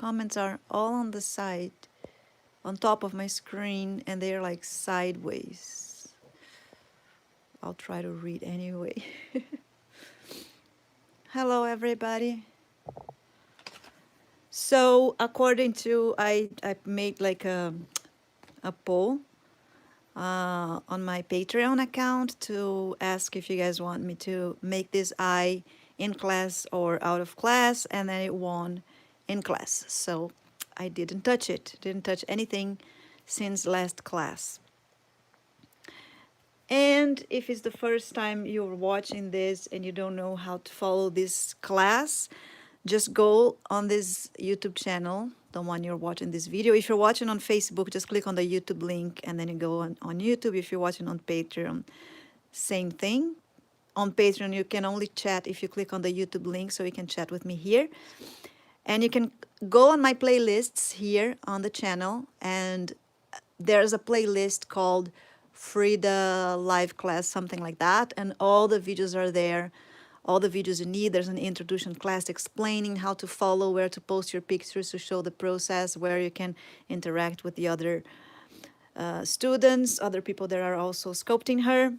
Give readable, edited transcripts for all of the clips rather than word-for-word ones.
comments are all on the side, on top of my screen, and they're like sideways. I'll try to read anyway. Hello, everybody. So according to, I made like a poll on my Patreon account to ask if you guys want me to make this eye in class or out of class, and then it won in class. So I didn't touch it, didn't touch anything since last class. And if it's the first time you're watching this and you don't know how to follow this class, just go on this YouTube channel, the one you're watching this video. If you're watching on Facebook, just click on the YouTube link and then you go on YouTube. If you're watching on Patreon, same thing. On Patreon, you can only chat if you click on the YouTube link, so you can chat with me here. And you can go on my playlists here on the channel, and there's a playlist called Frida Live Class, something like that, and all the videos are there. All the videos you need. There's an introduction class explaining how to follow, where to post your pictures to show the process, where you can interact with the other students, other people that are also sculpting her.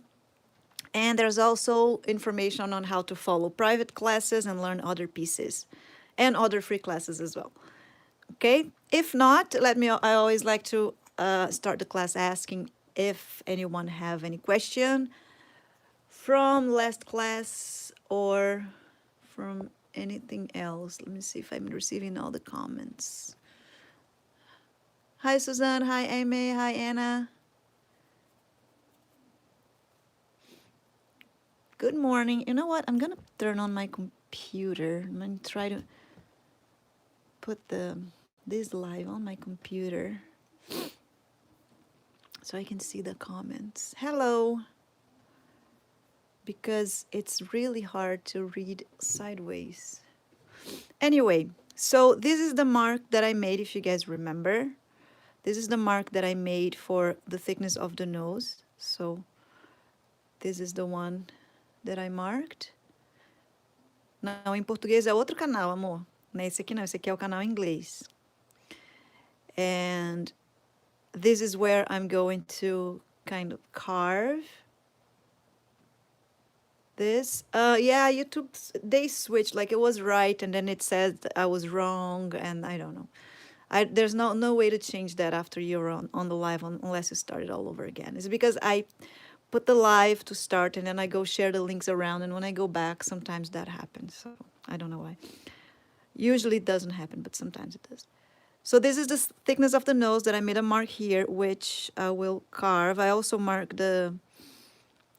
And there's also information on how to follow private classes and learn other pieces and other free classes as well. Okay, if not, I always like to start the class asking if anyone have any question from last class or from anything else. Let me see if I'm receiving all the comments. Hi, Suzanne. Hi, Amy. Hi, Anna. Good morning. You know what? I'm going to turn on my computer. I'm going to try to put this live on my computer so I can see the comments. Hello. Because it's really hard to read sideways. Anyway, so this is the mark that I made, if you guys remember. This is the mark that I made for the thickness of the nose. So this is the one that I marked. Não, em português é outro canal, amor. Não é esse aqui não, esse aqui é o canal em inglês. And this is where I'm going to kind of carve this. Yeah, YouTube, they switched, like it was right and then it said I was wrong, and I don't know. There's no way to change that after you're on the live unless you start it all over again. It's because I put the live to start and then I go share the links around, and when I go back sometimes that happens, so I don't know why. Usually it doesn't happen, but sometimes it does. So this is the thickness of the nose that I made a mark here, which I will carve. I also mark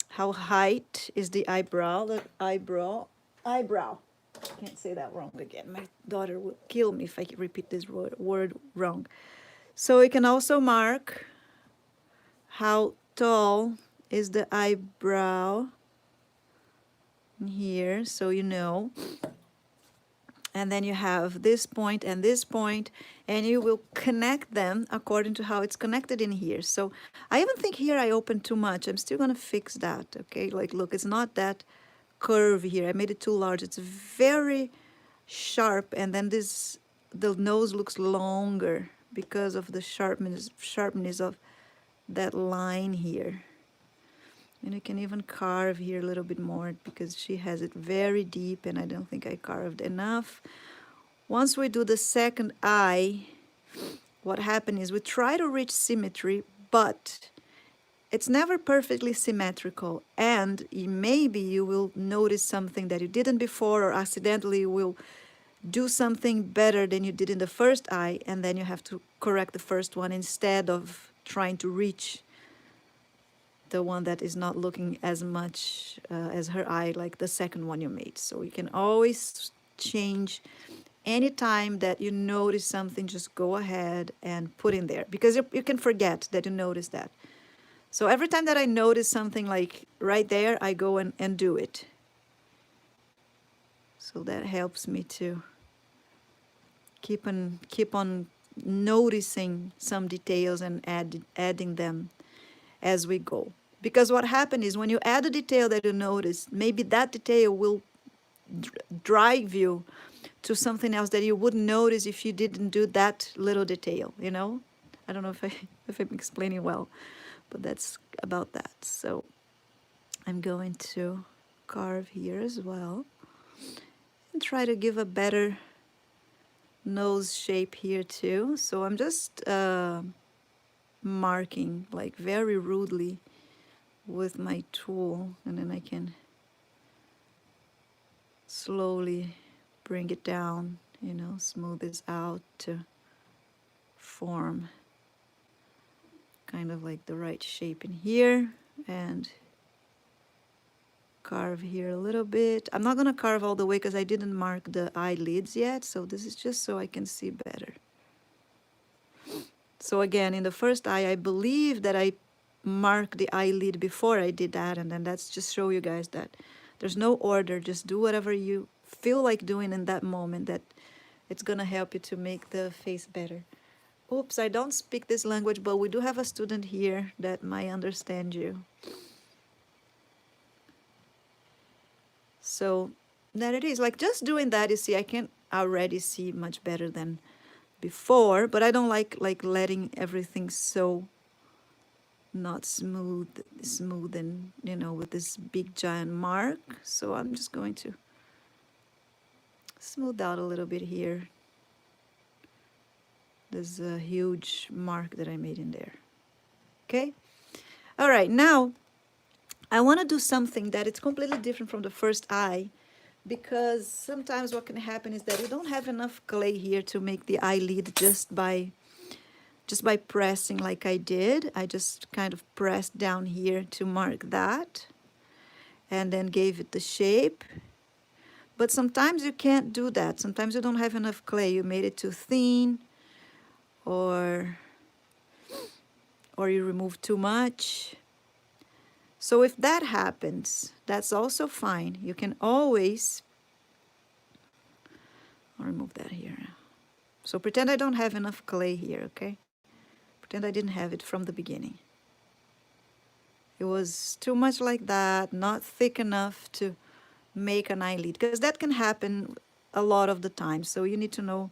how height is the eyebrow. Can't say that wrong again. My daughter will kill me if I repeat this word wrong. So we can also mark how tall is the eyebrow here, so you know. And then you have this point and this point, and you will connect them according to how it's connected in here. So I even think here I opened too much. I'm still gonna fix that, okay? Like, look, it's not that curve here. I made it too large. It's very sharp, and then the nose looks longer because of the sharpness of that line here. And you can even carve here a little bit more because she has it very deep and I don't think I carved enough. Once we do the second eye, what happened is we try to reach symmetry, but it's never perfectly symmetrical, and maybe you will notice something that you didn't before, or accidentally will do something better than you did in the first eye, and then you have to correct the first one instead of trying to reach the one that is not looking as much as her eye, like the second one you made. So you can always change. Anytime that you notice something, just go ahead and put in there, because you can forget that you noticed that. So every time that I notice something like right there, I go and do it. So that helps me to keep on noticing some details and adding them as we go. Because what happened is when you add a detail that you notice, maybe that detail will drive you to something else that you wouldn't notice if you didn't do that little detail, you know? I don't know if if I'm explaining well, but that's about that. So I'm going to carve here as well and try to give a better nose shape here too. So I'm just marking like very rudely with my tool, and then I can slowly bring it down, you know, smooth this out to form kind of like the right shape in here, and carve here a little bit. I'm not gonna carve all the way because I didn't mark the eyelids yet, so this is just so I can see better. So again, in the first eye, I believe that I marked the eyelid before I did that, and then that's just show you guys that there's no order. Just do whatever you feel like doing in that moment, that it's gonna help you to make the face better. Oops, I don't speak this language, but we do have a student here that might understand you. So that it is, like just doing that, you see, I can already see much better than before, but I don't like letting everything so not smooth and, you know, with this big giant mark. So I'm just going to smooth out a little bit here. There's a huge mark that I made in there. Okay. All right, now I want to do something that it's completely different from the first eye, because sometimes what can happen is that you don't have enough clay here to make the eyelid just by pressing like I did. I just kind of pressed down here to mark that and then gave it the shape. But sometimes you can't do that. Sometimes you don't have enough clay. You made it too thin, or you remove too much. So if that happens, that's also fine. You can always, I'll remove that here. So pretend I don't have enough clay here, okay? Pretend I didn't have it from the beginning. It was too much like that, not thick enough to make an eyelid, because that can happen a lot of the time. So you need to know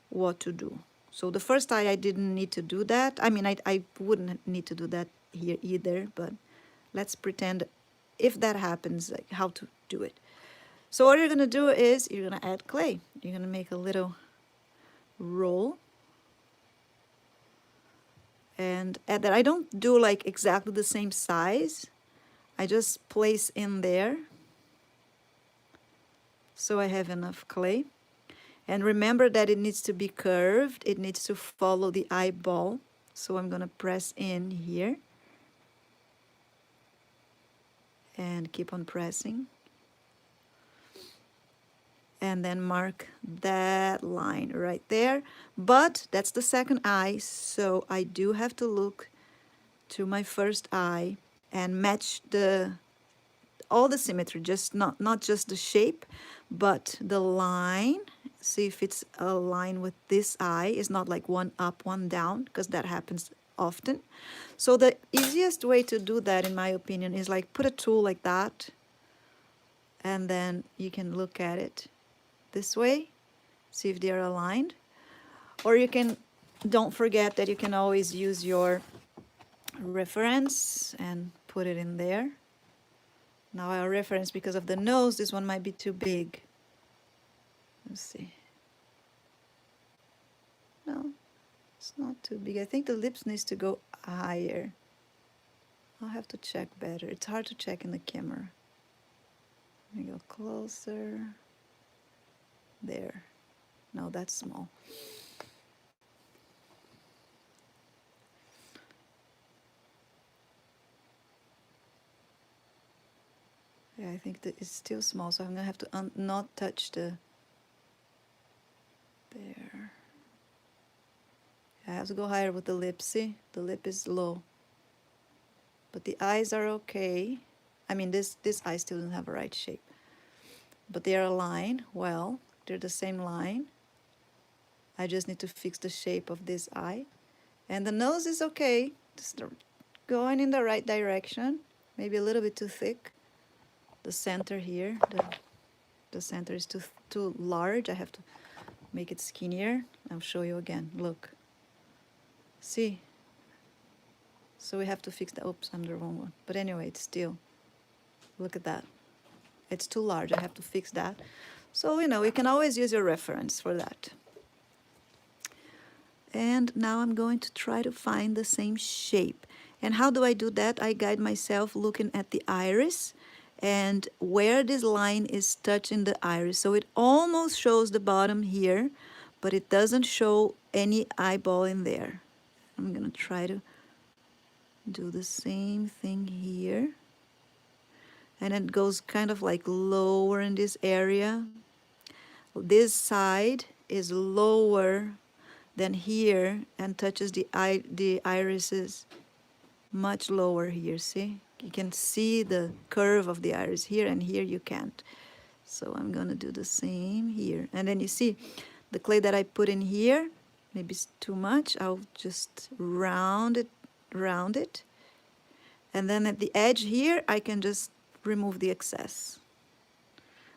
what to do. So the first eye, I didn't need to do that. I mean, I wouldn't need to do that here either, but let's pretend if that happens, like how to do it. So what you're gonna do is you're gonna add clay. You're gonna make a little roll and add that. I don't do like exactly the same size. I just place in there so I have enough clay. And remember that it needs to be curved. It needs to follow the eyeball. So I'm gonna press in here and keep on pressing. And then mark that line right there. But that's the second eye, so I do have to look to my first eye and match all the symmetry, just not just the shape, but the line. See if it's aligned with this eye. It's not like one up, one down, because that happens often. So the easiest way to do that, in my opinion, is like put a tool like that, and then you can look at it this way, see if they're aligned. Or you can, don't forget that you can always use your reference and put it in there. Now our reference, because of the nose, this one might be too big. Let's see. No, it's not too big. I think the lips needs to go higher. I'll have to check better. It's hard to check in the camera. Let me go closer. There. No, that's small. Yeah, I think that it's still small, so I'm gonna have to not touch the, there. I have to go higher with the lip, see? The lip is low. But the eyes are okay. I mean, this eye still doesn't have a right shape. But they are aligned well. They're the same line. I just need to fix the shape of this eye. And the nose is okay. Just going in the right direction. Maybe a little bit too thick. The center here, the center is too too large. I have to make it skinnier. I'll show you again. Look. See? So we have to fix the, oops, I'm the wrong one. But anyway, it's still, look at that. It's too large. I have to fix that. So, you know, you can always use your reference for that. And now I'm going to try to find the same shape. And how do I do that? I guide myself looking at the iris and where this line is touching the iris. So it almost shows the bottom here, but it doesn't show any eyeball in there. I'm gonna try to do the same thing here. And it goes kind of like lower in this area. This side is lower than here and touches the irises much lower here, see? You can see the curve of the iris here, and here you can't. So I'm gonna do the same here. And then you see the clay that I put in here, maybe it's too much. I'll just round it. And then at the edge here, I can just remove the excess.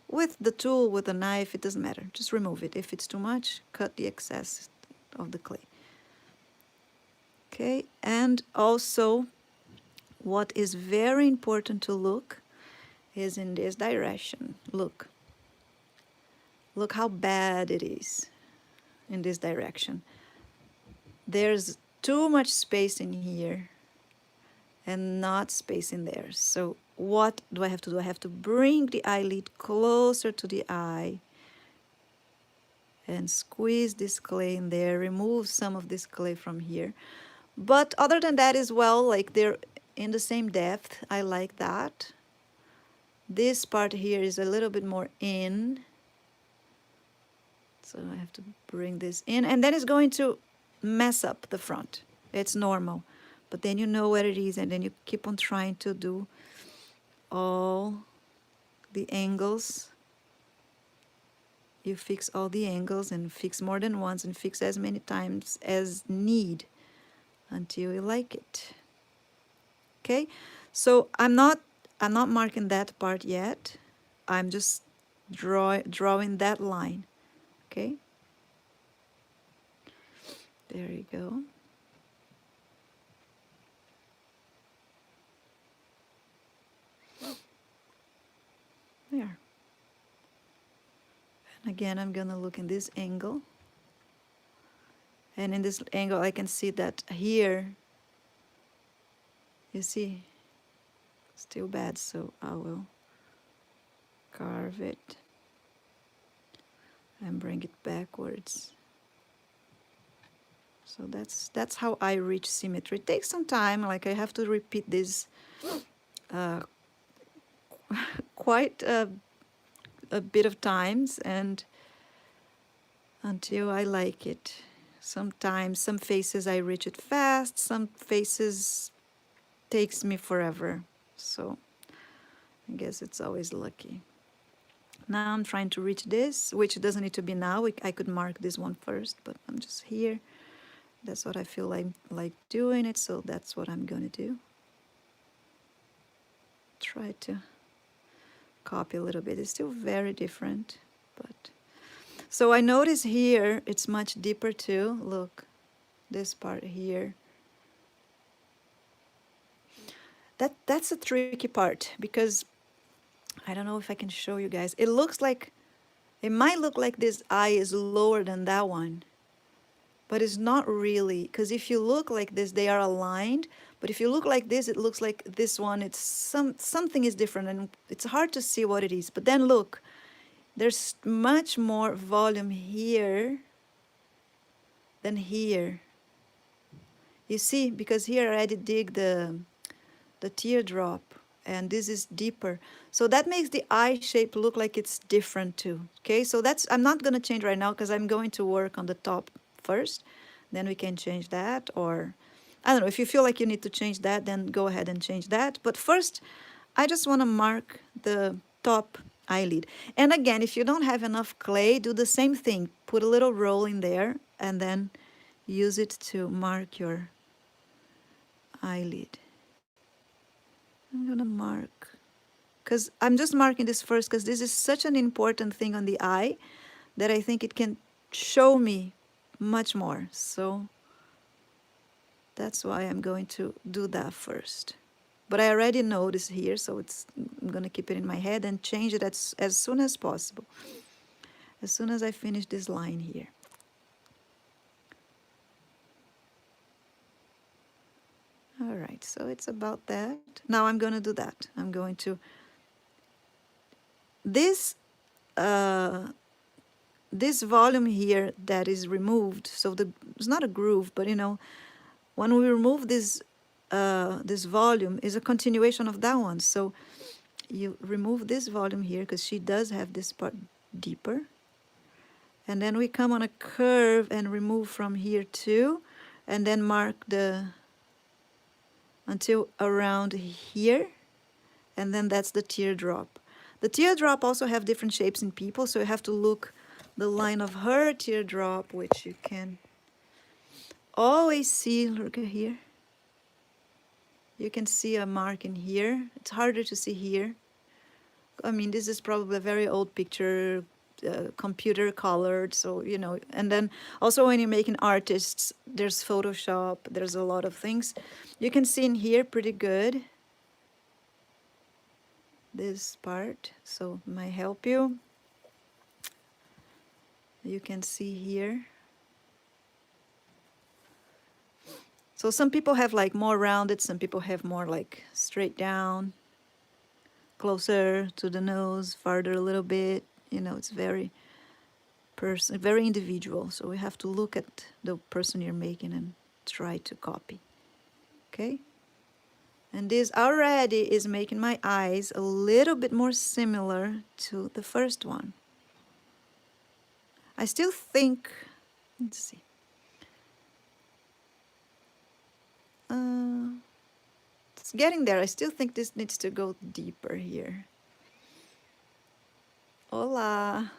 With the tool, with a knife, it doesn't matter. Just remove it. If it's too much, cut the excess of the clay. Okay, and also what is very important to look is in this direction. Look how bad it is in this direction. There's too much space in here and not space in there. So what do I have to do? I have to bring the eyelid closer to the eye and squeeze this clay in there, remove some of this clay from here. But other than that as well, like they're in the same depth, I like that. This part here is a little bit more in. So I have to bring this in, and then it's going to mess up the front. It's normal. But then you know where it is, and then you keep on trying to do all the angles. You fix all the angles and fix more than once and fix as many times as need until you like it. Okay, so I'm not marking that part yet. I'm just drawing that line. Okay, there you go. There. And again, I'm gonna look in this angle. And in this angle, I can see that here, you see, still bad, so I will carve it and bring it backwards. So that's how I reach symmetry. It takes some time, like I have to repeat this quite a bit of times, and until I like it. Sometimes some faces I reach it fast, some faces takes me forever. So I guess it's always lucky. Now I'm trying to reach this, which doesn't need to be now. I could mark this one first, but I'm just here. That's what I feel like doing it, so that's what I'm gonna do. Try to copy a little bit. It's still very different, but so I notice here it's much deeper too. Look, this part here. That's a tricky part, because I don't know if I can show you guys. It looks like, it might look like this eye is lower than that one, but it's not really, because if you look like this, they are aligned. But if you look like this, it looks like this one, it's something is different, and it's hard to see what it is. But then look, there's much more volume here than here. You see, because here I already dig the teardrop, and this is deeper. So that makes the eye shape look like it's different too. Okay, so that's, I'm not gonna change right now because I'm going to work on the top first. Then we can change that, or I don't know, if you feel like you need to change that, then go ahead and change that. But first, I just wanna mark the top eyelid. And again, if you don't have enough clay, do the same thing. Put a little roll in there and then use it to mark your eyelid. I'm gonna mark because I'm just marking this first because this is such an important thing on the eye that I think it can show me much more. So that's why I'm going to do that first. But I already know this here, so I'm going to keep it in my head and change it as soon as possible, as soon as I finish this line here. All right, so it's about that. Now I'm going to do that. I'm going to, this this volume here that is removed, so it's not a groove, but you know, when we remove this volume is a continuation of that one. So you remove this volume here because she does have this part deeper. And then we come on a curve and remove from here too, and then mark until around here, and then that's the teardrop. The teardrop also have different shapes in people, so you have to look the line of her teardrop, which you can always see. Look at here. You can see a mark in here. It's harder to see here. I mean, this is probably a very old picture, computer colored, so, you know, and then also when you're making artists, there's Photoshop, there's a lot of things. You can see in here pretty good, this part, so it might help you. You can see here. So some people have like more rounded, some people have more like straight down, closer to the nose, farther a little bit. You know, it's very very individual. So we have to look at the person you're making and try to copy. Okay? And this already is making my eyes a little bit more similar to the first one. I still think, let's see. It's getting there. I still think this needs to go deeper here. Hola.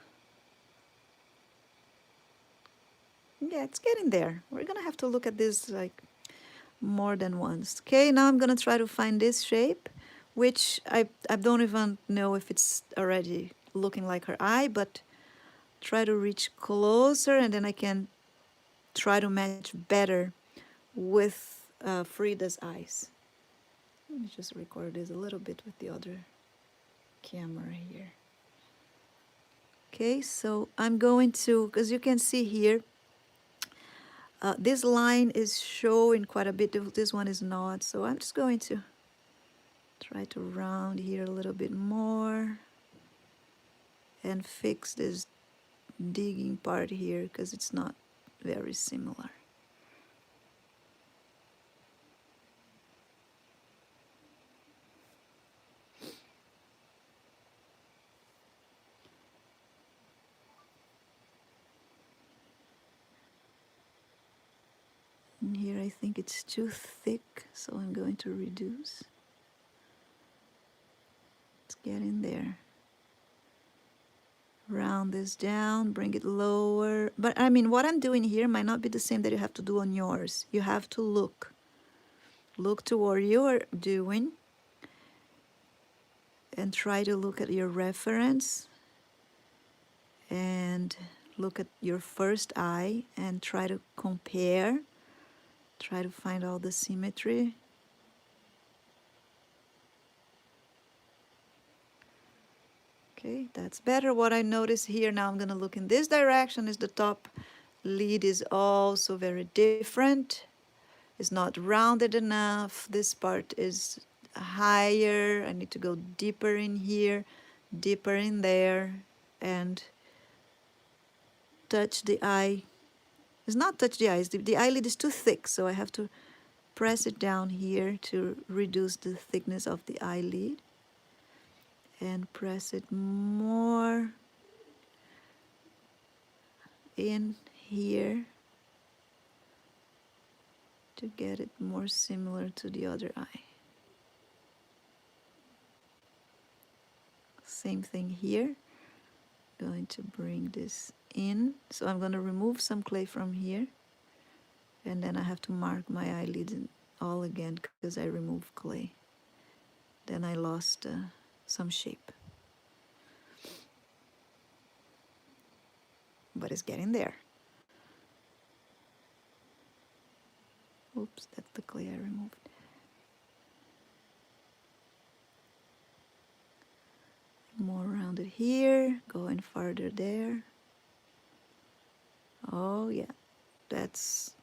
Yeah, it's getting there. We're gonna have to look at this like more than once. Okay, now I'm gonna try to find this shape, which I don't even know if it's already looking like her eye, but try to reach closer and then I can try to match better with Frida's eyes. Let me just record this a little bit with the other camera here. Okay, so I'm going to, because you can see here, this line is showing quite a bit, this one is not, so I'm just going to try to round here a little bit more and fix this digging part here because it's not very similar. And here I think it's too thick, so I'm going to reduce. Let's get in there. Round this down, bring it lower. But I mean, what I'm doing here might not be the same that you have to do on yours. You have to look. Look to what you're doing and try to look at your reference and look at your first eye and try to compare. Try to find all the symmetry. Okay, that's better. What I notice here, now I'm going to look in this direction, is the top lid is also very different. It's not rounded enough. This part is higher. I need to go deeper in here, deeper in there, and touch the eye. It's not touch the eyes. The eyelid is too thick, so I have to press it down here to reduce the thickness of the eyelid. And press it more in here to get it more similar to the other eye. Same thing here. Going to bring this in. So I'm going to remove some clay from here. And then I have to mark my eyelid all again because I removed clay. Then I lost some shape. But it's getting there. Oops, that's the clay I removed. More rounded here, going farther there. Oh yeah, that's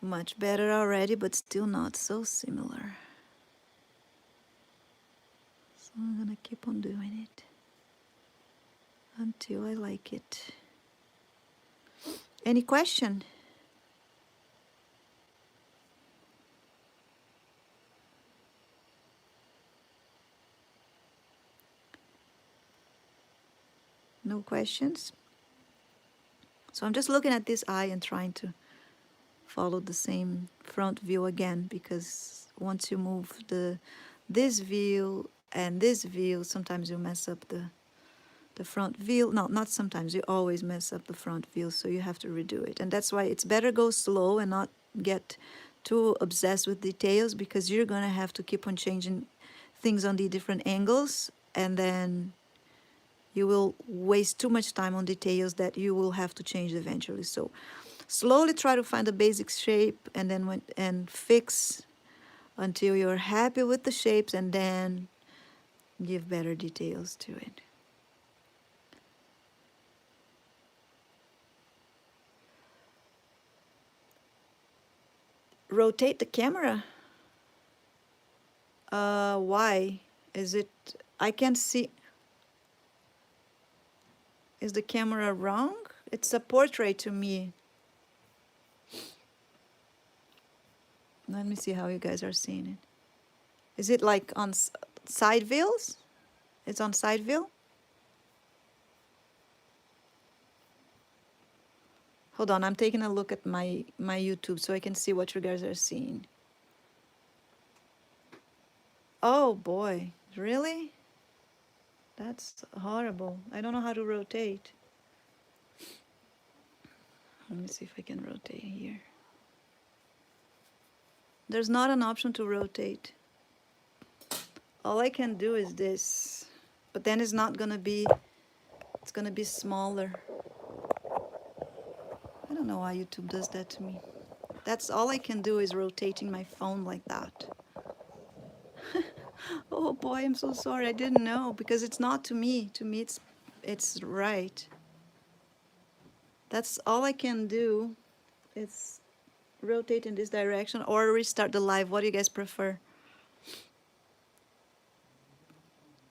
much better already, but still not so similar. So I'm gonna keep on doing it until I like it. Any question? No questions? So I'm just looking at this eye and trying to follow the same front view again, because once you move this view and this view, sometimes you mess up the front view. No, not sometimes, you always mess up the front view, so you have to redo it. And that's why it's better go slow and not get too obsessed with details, because you're gonna have to keep on changing things on the different angles, and then you will waste too much time on details that you will have to change eventually. So slowly try to find the basic shape, and then fix until you're happy with the shapes, and then give better details to it. Rotate the camera. Why? Is it, I can't see. Is the camera wrong? It's a portrait to me. Let me see how you guys are seeing it. Is it like on side views? It's on side view? Hold on, I'm taking a look at my YouTube so I can see what you guys are seeing. Oh boy, really? That's horrible. I don't know how to rotate. Let me see if I can rotate here. There's not an option to rotate. All I can do is this, but then it's not gonna be, it's gonna be smaller. I don't know why YouTube does that to me. That's all I can do is rotating my phone like that. Oh boy, I'm so sorry. I didn't know, because it's not to me. To me, it's right. That's all I can do. It's rotate in this direction or restart the live. What do you guys prefer?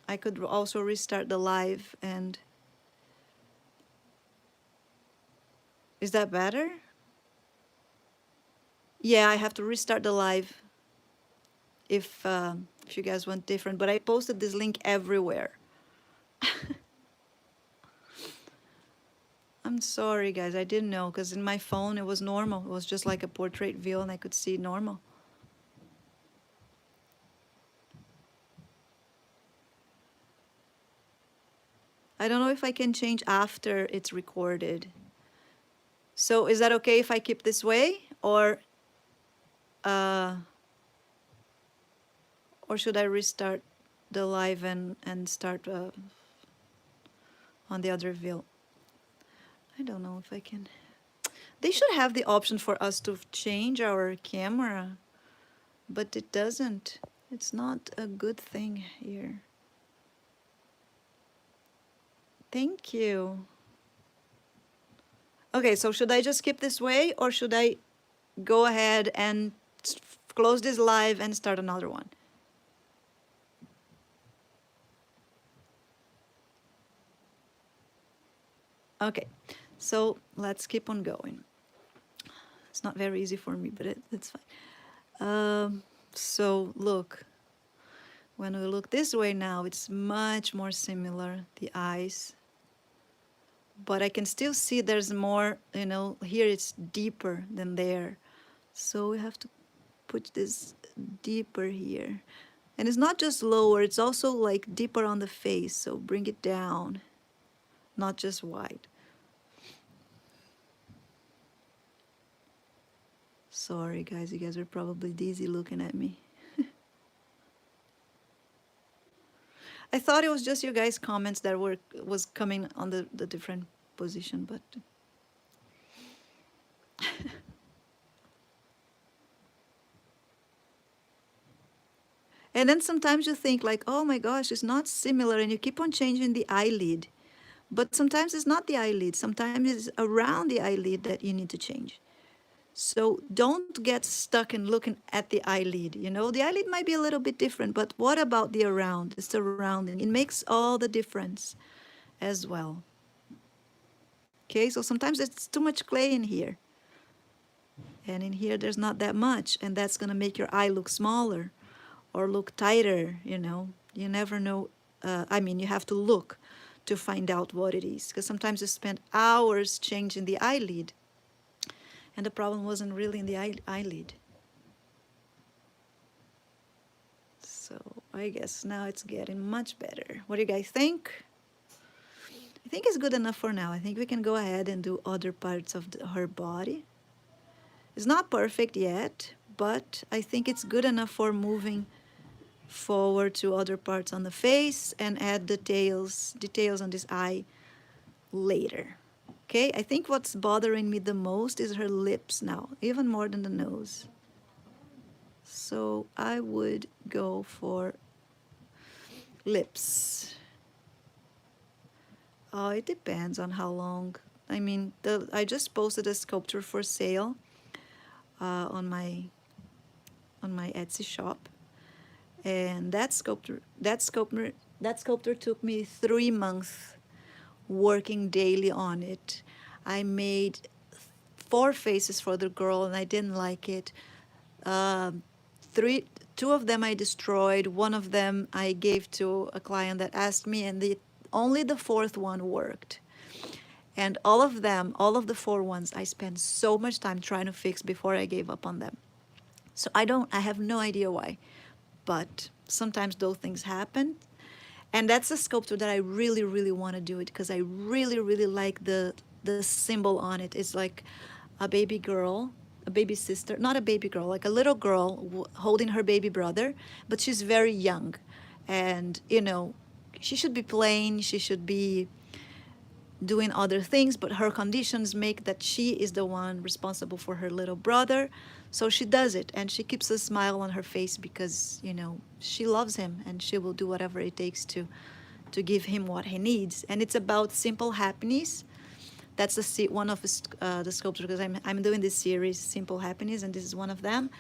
I could also restart the live, and is that better? Yeah, I have to restart the live if you guys want different, but I posted this link everywhere. I'm sorry guys, I didn't know, because in my phone it was normal. It was just like a portrait view and I could see normal. I don't know if I can change after it's recorded. So is that okay if I keep this way, or should I restart the live and start on the other view? I don't know if I can. They should have the option for us to change our camera, but it doesn't. It's not a good thing here. Thank you. Okay, so should I just skip this way, or should I go ahead and close this live and start another one? Okay, so let's keep on going. It's not very easy for me, but it's fine. So look, when we look this way now, it's much more similar, the eyes. But I can still see there's more, you know, here it's deeper than there. So we have to put this deeper here. And it's not just lower, it's also like deeper on the face. So bring it down, not just wide. Sorry guys, you guys are probably dizzy looking at me. I thought it was just you guys' comments that was coming on the different position, but and then sometimes you think like, oh my gosh, it's not similar, and you keep on changing the eyelid. But sometimes it's not the eyelid. Sometimes it's around the eyelid that you need to change. So don't get stuck in looking at the eyelid. You know, the eyelid might be a little bit different, but what about the around? It's the surrounding. It makes all the difference as well. Okay, so sometimes it's too much clay in here. And in here there's not that much, and that's gonna make your eye look smaller or look tighter, you know. You never know. I mean, you have to look to find out what it is, because sometimes you spend hours changing the eyelid, and the problem wasn't really in the eyelid. So I guess now it's getting much better. What do you guys think? I think it's good enough for now. I think we can go ahead and do other parts of her body. It's not perfect yet, but I think it's good enough for moving forward to other parts on the face and add details on this eye later. Okay, I think what's bothering me the most is her lips now, even more than the nose. So I would go for lips. Oh, it depends on how long. I mean, I just posted a sculpture for sale on my Etsy shop, and that sculptor took me 3 months working daily on it. I made 4 faces for the girl, and I didn't like it. 2 of them I destroyed. 1 of them I gave to a client that asked me, and only the 4th one worked. And all of the 4 ones, I spent so much time trying to fix before I gave up on them. So I have no idea why, but sometimes those things happen. And that's a sculpture that I really, really want to do it, because I really, really like the symbol on it. It's like a baby girl, a baby sister, not a baby girl, like a little girl holding her baby brother, but she's very young. And, you know, she should be playing, she should be doing other things, but her conditions make that she is the one responsible for her little brother. So she does it, and she keeps a smile on her face because, you know, she loves him, and she will do whatever it takes to give him what he needs. And it's about simple happiness. That's one of the sculptures, because I'm doing this series, Simple Happiness, and this is one of them.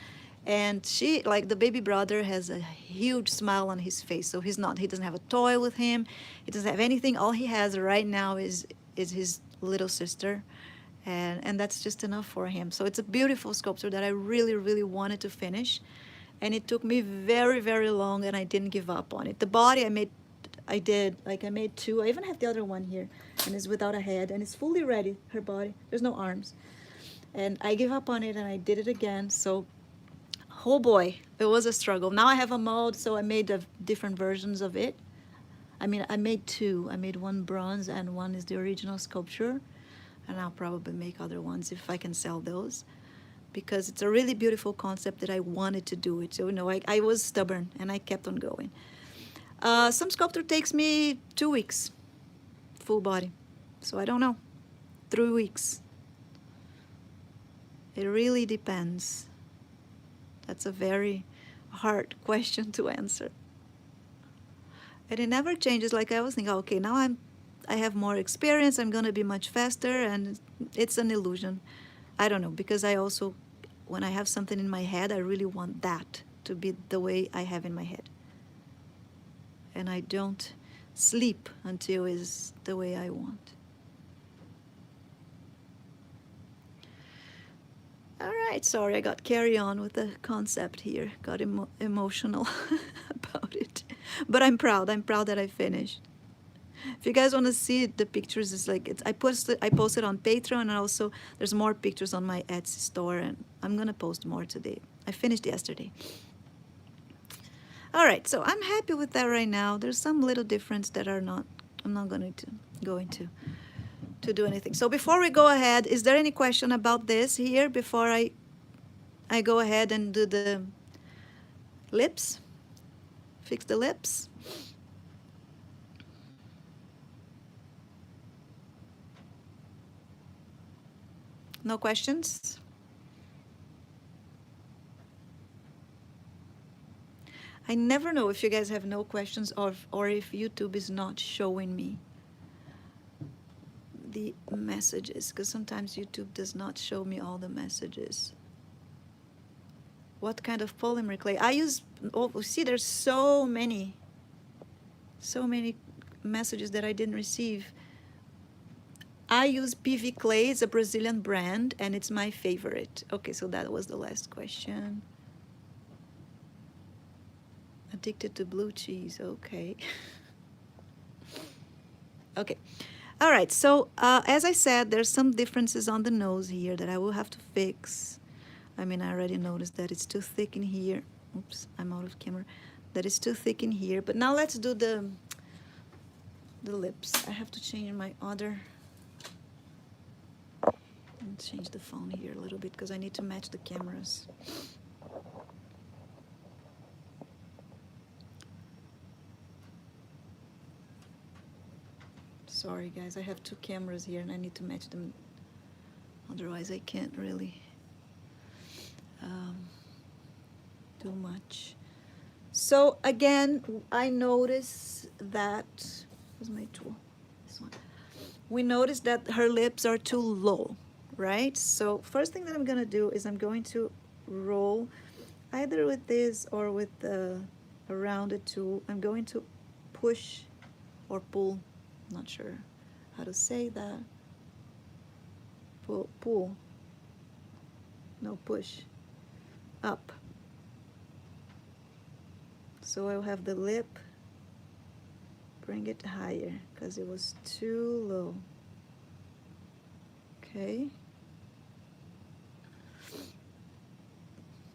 And she, like the baby brother, has a huge smile on his face. So he doesn't have a toy with him. He doesn't have anything. All he has right now is his little sister. And that's just enough for him. So it's a beautiful sculpture that I really, really wanted to finish. And it took me very, very long, and I didn't give up on it. The body I made 2. I even have the other one here, and it's without a head, and it's fully ready, her body. There's no arms. And I gave up on it, and I did it again. So, oh boy, it was a struggle. Now I have a mold, so I made different versions of it. I mean, I made 2. I made 1 bronze, and 1 is the original sculpture. And I'll probably make other ones if I can sell those, because it's a really beautiful concept that I wanted to do it. So, you know, I was stubborn, and I kept on going. Some sculpture takes me 2 weeks, full body. So I don't know, 3 weeks. It really depends. That's a very hard question to answer. And it never changes. Like I was thinking, okay, now I have more experience, I'm gonna be much faster, and it's an illusion. I don't know, because I also, when I have something in my head, I really want that to be the way I have in my head. And I don't sleep until it's the way I want. All right, sorry, I got carry on with the concept here. Got emotional about it. But I'm proud that I finished. If you guys want to see the pictures, it's like I posted on Patreon, and also there's more pictures on my Etsy store, and I'm gonna post more today. I finished yesterday. All right, so I'm happy with that right now. There's some little difference that I'm not going to do anything. So before we go ahead, is there any question about this here before I go ahead and do the lips? Fix the lips? No questions? I never know if you guys have no questions or if YouTube is not showing me the messages, because sometimes YouTube does not show me all the messages. What kind of polymer clay? I use, oh, see, there's so many messages that I didn't receive. I use PV Clay, it's a Brazilian brand, and it's my favorite. Okay, so that was the last question. Addicted to blue cheese, okay. Okay, all right, so as I said, there's some differences on the nose here that I will have to fix. I mean, I already noticed that it's too thick in here. Oops, I'm out of camera. That is too thick in here, but now let's do the lips. I have to change my other, change the phone here a little bit because I need to match the cameras. Sorry guys, I have two cameras here and I need to match them, otherwise I can't really do much. So again, I notice that, where's my tool? This one. We noticed that her lips are too low, right? So first thing that I'm gonna do is I'm going to roll either with this or with a rounded tool. I'm going to push or pull, not sure how to say that. Pull, no, push, up. So I'll have the lip, bring it higher because it was too low. Okay.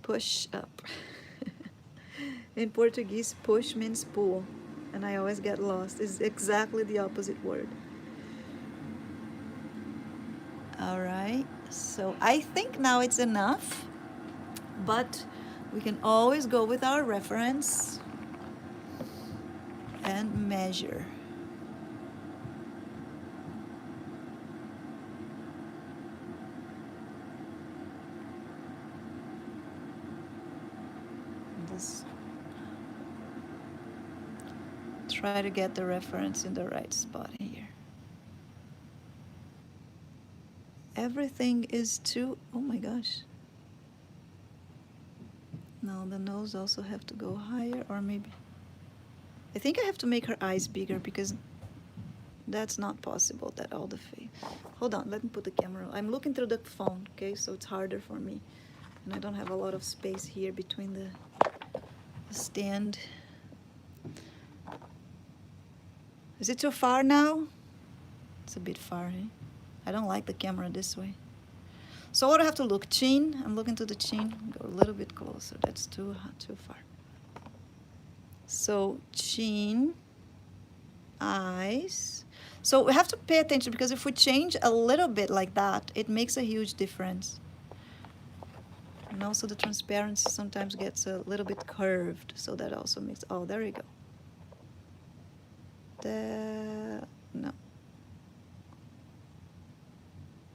Push up. In Portuguese, push means pull, and I always get lost. It's exactly the opposite word. All right, so I think now it's enough, but we can always go with our reference and measure. Just try to get the reference in the right spot here. Everything is too, oh my gosh. No, the nose also have to go higher, or maybe, I think I have to make her eyes bigger because that's not possible, that all the face. Hold on, let me put the camera. I'm looking through the phone, okay, so it's harder for me. And I don't have a lot of space here between the stand. Is it too far now? It's a bit far, eh? I don't like the camera this way. So what do I have to look? Chin, I'm looking to the chin. Go a little bit closer, that's too far. So chin, eyes. So we have to pay attention because if we change a little bit like that, it makes a huge difference. And also the transparency sometimes gets a little bit curved, so that also makes, oh, there you go. No.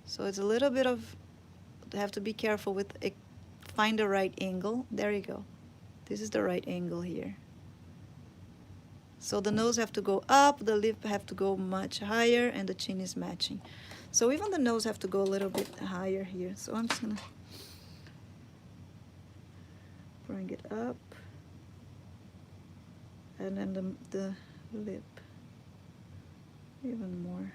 So it's a little bit of, have to be careful with it, find the right angle. There you go. This is the right angle here. So the nose have to go up, the lip have to go much higher, and the chin is matching. So even the nose have to go a little bit higher here. So I'm just gonna bring it up, and then the lip even more.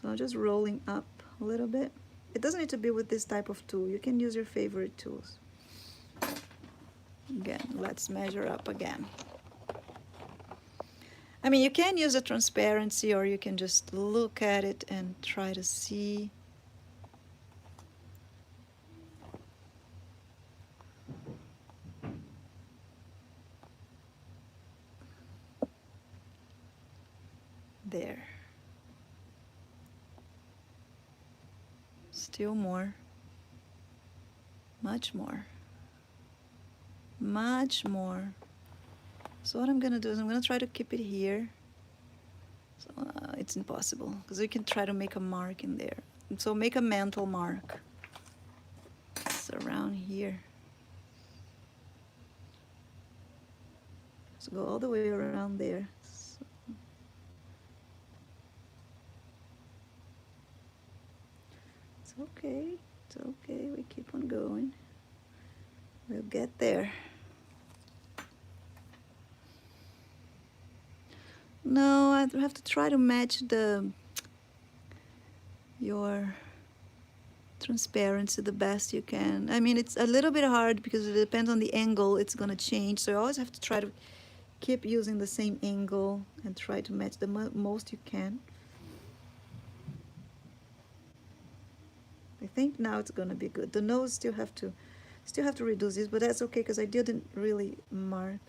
So I'm just rolling up a little bit. It doesn't need to be with this type of tool. You can use your favorite tools. Again, let's measure up again. I mean, you can use a transparency, or you can just look at it and try to see. There. Still more. Much more. much more. So what I'm gonna do is I'm gonna try to keep it here. So it's impossible because we can try to make a mark in there. So make a mental mark. It's around here. So go all the way around there. So it's okay. It's okay. We keep on going. We'll get there. No, I have to try to match your transparency the best you can. I mean, it's a little bit hard because it depends on the angle it's gonna change. So you always have to try to keep using the same angle and try to match the most you can. I think now it's gonna be good. The nose still have to reduce this, but that's okay because I didn't really mark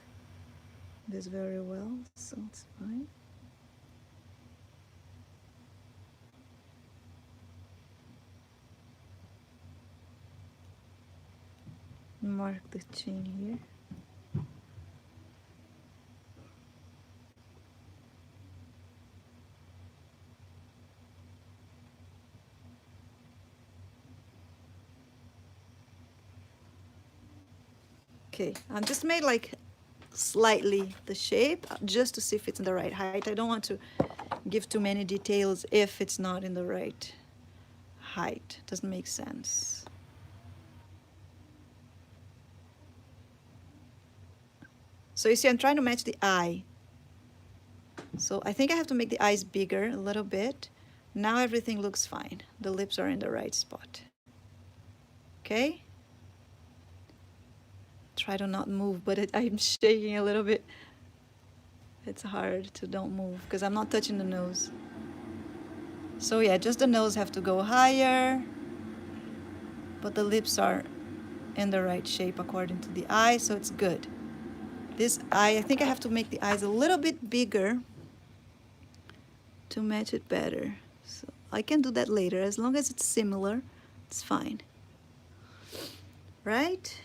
this very well, so it's fine. Mark the chin here. Okay, I'm just made like slightly the shape just to see if it's in the right height. I don't want to give too many details if it's not in the right height. Doesn't make sense. So you see, I'm trying to match the eye. So I think I have to make the eyes bigger a little bit. Now everything looks fine. The lips are in the right spot. Okay? Try to not move, but I'm shaking a little bit. It's hard to don't move because I'm not touching the nose. So yeah, just the nose have to go higher, but the lips are in the right shape according to the eye, so it's good. This eye, I think I have to make the eyes a little bit bigger to match it better. So I can do that later. As long as it's similar, it's fine. Right?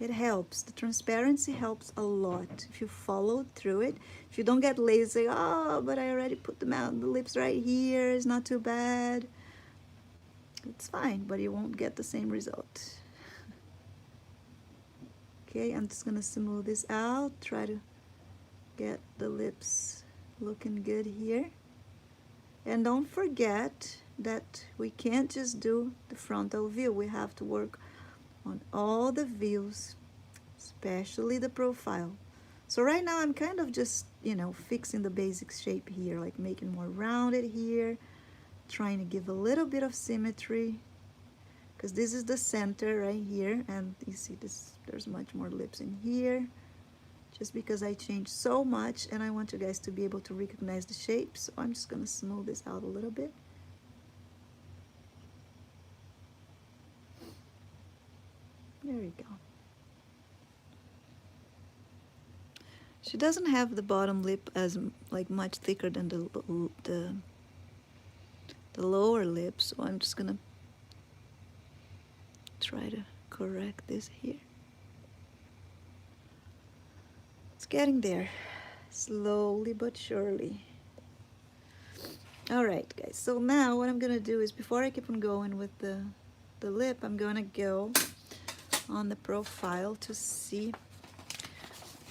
It helps. The transparency helps a lot if you follow through it. If you don't get lazy, oh, but I already put them out. The lips right here is not too bad. It's fine, but you won't get the same result. Okay, I'm just gonna smooth this out. Try to get the lips looking good here. And don't forget that we can't just do the frontal view. We have to work on all the views, especially the profile. So right now I'm kind of just, you know, fixing the basic shape here, like making more rounded here, trying to give a little bit of symmetry, because this is the center right here, and you see this, there's much more lips in here, just because I changed so much and I want you guys to be able to recognize the shape. So I'm just gonna smooth this out a little bit. There we go. She doesn't have the bottom lip as like much thicker than the lower lip, so I'm just gonna try to correct this here. It's getting there, slowly but surely. All right, guys, so now what I'm gonna do is, before I keep on going with the lip, I'm gonna go on the profile to see.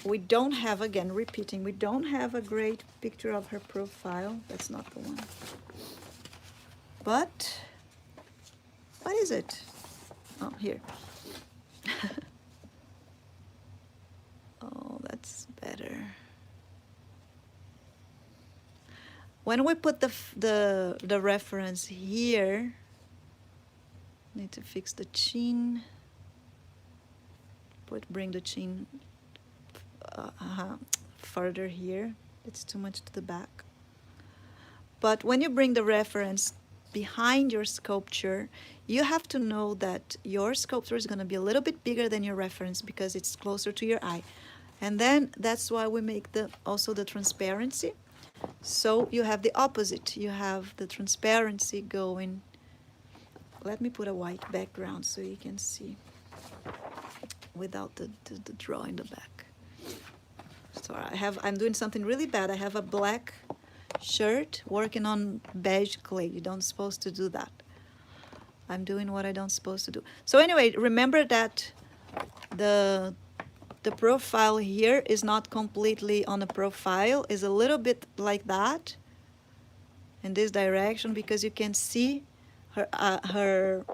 We don't have, again, repeating, we don't have a great picture of her profile. That's not the one. But, what is it? Oh, here. Oh, that's better. When we put the reference here, need to fix the chin. Bring the chin further here. It's too much to the back. But when you bring the reference behind your sculpture, you have to know that your sculpture is going to be a little bit bigger than your reference because it's closer to your eye. And then that's why we make also the transparency. So you have the opposite. You have the transparency going. Let me put a white background so you can see without the draw in the back. So I'm doing something really bad. I have a black shirt working on beige clay. You don't supposed to do that. I'm doing what I don't supposed to do. So anyway, remember that the profile here is not completely on the profile. It's a little bit like that in this direction, because you can see her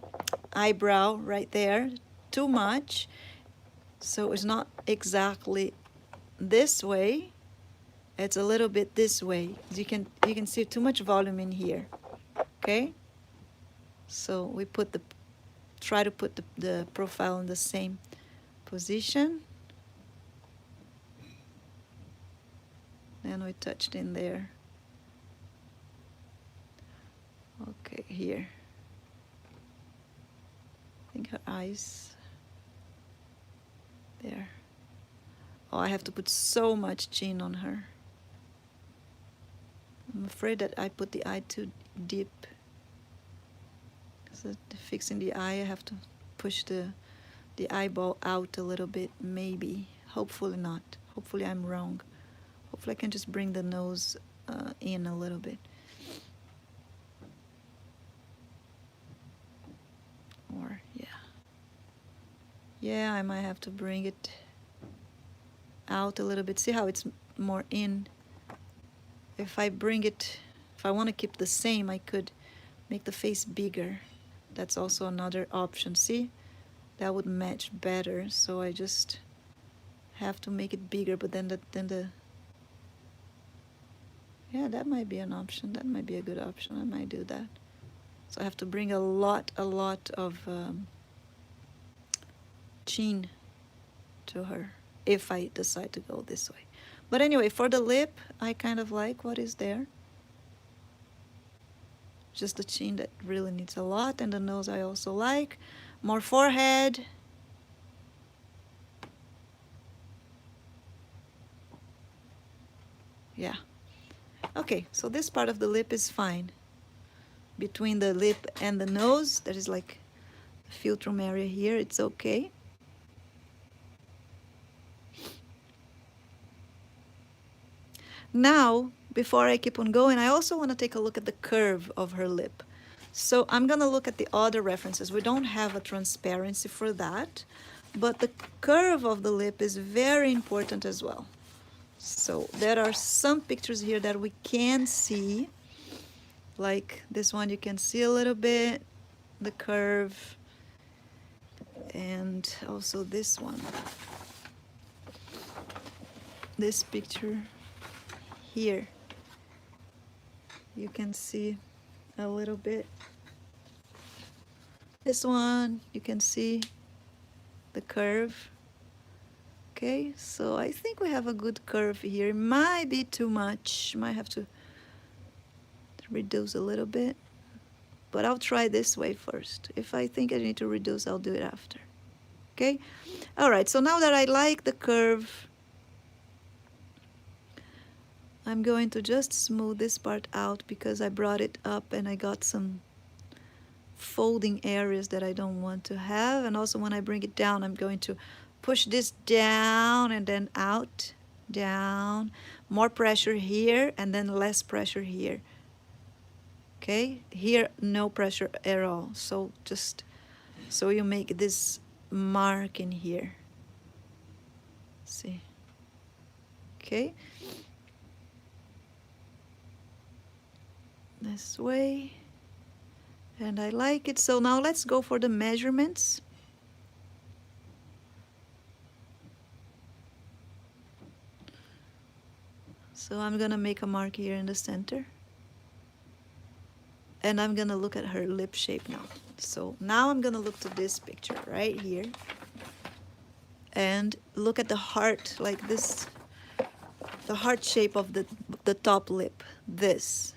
eyebrow right there too much. So it's not exactly this way. It's a little bit this way. You can see too much volume in here. Okay? So we try to put the profile in the same position. Then we touched in there. Okay, here. I think her eyes. There. Oh, I have to put so much chin on her. I'm afraid that I put the eye too deep. So fixing the eye, I have to push the eyeball out a little bit, maybe. Hopefully not. Hopefully I'm wrong. Hopefully I can just bring the nose in a little bit. Or, yeah. Yeah, I might have to bring it out a little bit. See how it's more in? If I want to keep the same, I could make the face bigger. That's also another option. See? That would match better. So I just have to make it bigger, but then yeah, that might be an option. That might be a good option. I might do that. So I have to bring a lot of chin to her if I decide to go this way. But anyway, for the lip, I kind of like what is there. Just the chin that really needs a lot, and the nose I also like. More forehead. Yeah. Okay, so this part of the lip is fine. Between the lip and the nose, there is like a philtrum area here. It's okay. Now, before I keep on going, I also want to take a look at the curve of her lip. So I'm going to look at the other references. We don't have a transparency for that, but the curve of the lip is very important as well. So there are some pictures here that we can see, like this one. You can see a little bit the curve, and also this one, this picture here, you can see a little bit. This one, you can see the curve. Okay, so I think we have a good curve here. It might be too much. Might have to reduce a little bit. But I'll try this way first. If I think I need to reduce, I'll do it after. Okay? All right, so now that I like the curve, I'm going to just smooth this part out because I brought it up and I got some folding areas that I don't want to have. And also when I bring it down, I'm going to push this down and then out, down. More pressure here and then less pressure here. Okay, here no pressure at all. So just so you make this mark in here. See? Okay. This way. And I like it. So now let's go for the measurements. So I'm gonna make a mark here in the center. And I'm gonna look at her lip shape now. So now I'm gonna look to this picture right here. And look at the heart, like this, the heart shape of the top lip, this.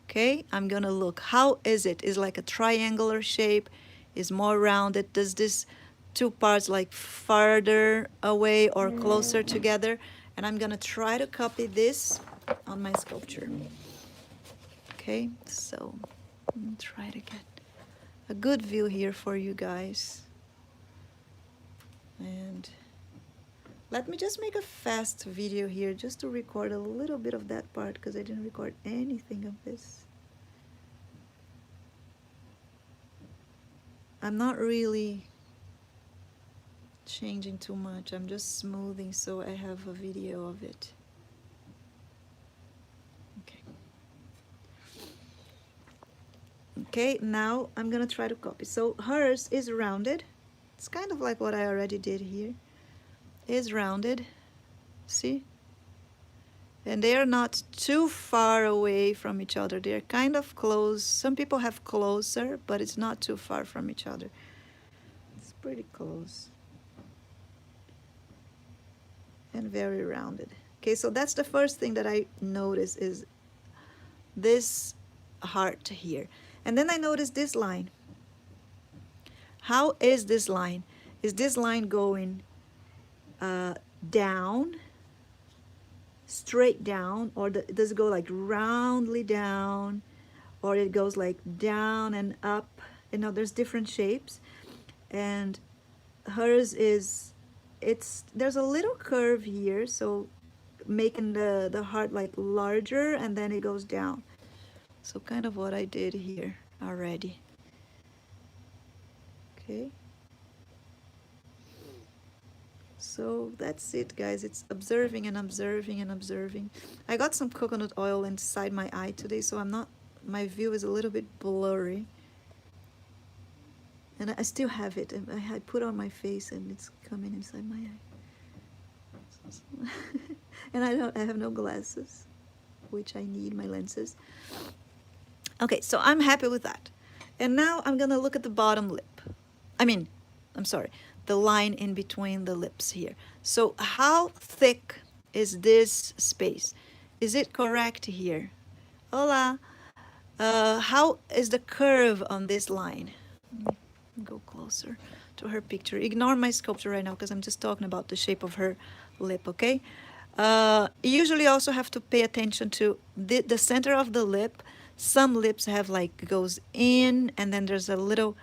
Okay, I'm gonna look, how is it? Is like a triangular shape, is more rounded? Does this two parts like farther away or closer together? And I'm gonna try to copy this on my sculpture. Okay, so I'm gonna try to get a good view here for you guys. Let me just make a fast video here just to record a little bit of that part because I didn't record anything of this. I'm not really changing too much. I'm just smoothing so I have a video of it. Okay. Okay, now I'm gonna try to copy. So hers is rounded. It's kind of like what I already did here. Is rounded, see? And they are not too far away from each other. They're kind of close. Some people have closer, but it's not too far from each other. It's pretty close. And very rounded. Okay, so that's the first thing that I notice is this heart here. And then I notice this line. How is this line? Is this line going down, straight down, or does it go like roundly down, or it goes like down and up? You know, there's different shapes, and hers is, there's a little curve here, so making the heart like larger, and then it goes down. So kind of what I did here already. Okay. So that's it, guys. It's observing and observing and observing. I got some coconut oil inside my eye today, so my view is a little bit blurry. And I still have it. I put it on my face and it's coming inside my eye. And I have no glasses, which I need my lenses. Okay, so I'm happy with that. And now I'm gonna look at the bottom lip. I'm sorry, the line in between the lips here. So how thick is this space? Is it correct here? Hola. How is the curve on this line? Let me go closer to her picture. Ignore my sculpture right now because I'm just talking about the shape of her lip, okay? You usually also have to pay attention to the center of the lip. Some lips have like goes in, and then there's a little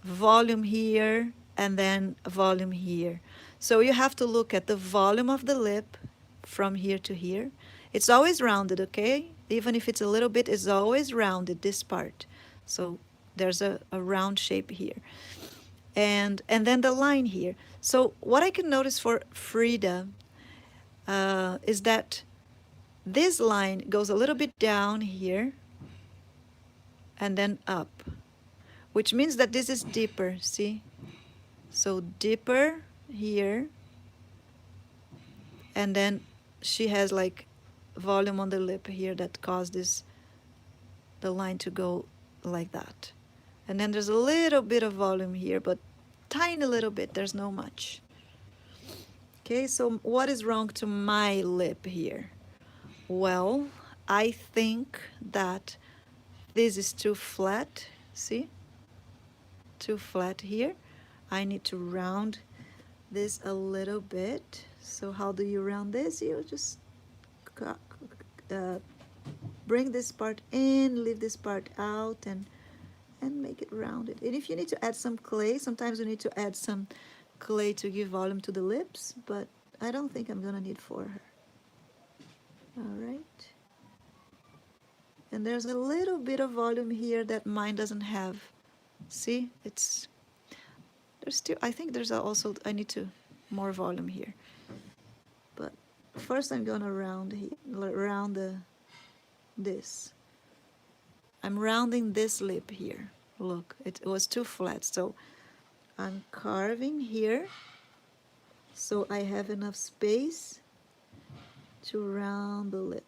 volume here, and then volume here. So you have to look at the volume of the lip from here to here. It's always rounded, okay? Even if it's a little bit, it's always rounded, this part. So there's a round shape here. And then the line here. So what I can notice for Frida is that this line goes a little bit down here and then up, which means that this is deeper, see? So deeper here, and then she has like volume on the lip here that caused the line to go like that. And then there's a little bit of volume here, but tiny little bit, there's no much. Okay, so what is wrong to my lip here? Well, I think that this is too flat, see? Too flat here. I need to round this a little bit. So how do you round this? You just bring this part in, leave this part out, and make it rounded. And if you need to add some clay, sometimes you need to add some clay to give volume to the lips, but I don't think I'm gonna need for her. All right. And there's a little bit of volume here that mine doesn't have. See, there's still, I think there's also, I need to more volume here. But first I'm gonna round this. I'm rounding this lip here. Look, it was too flat, so I'm carving here so I have enough space to round the lip.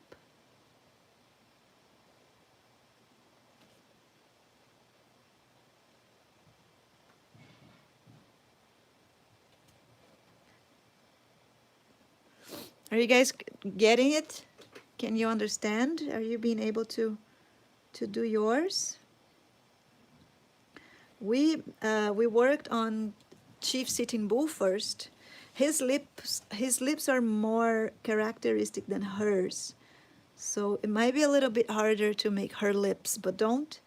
Are you guys getting it? Can you understand? Are you being able to do yours? We worked on Chief Sitting Bull first. His lips are more characteristic than hers, so it might be a little bit harder to make her lips, but don't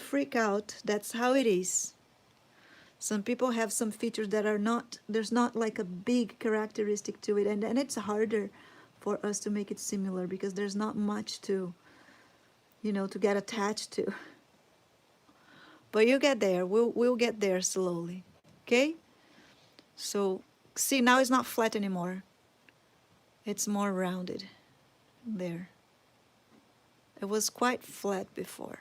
freak out. That's how it is. Some people have some features that are not, there's not like a big characteristic to it, and it's harder for us to make it similar because there's not much to, you know, to get attached to. But you get there, we'll get there slowly, okay? So see, now it's not flat anymore. It's more rounded there. It was quite flat before.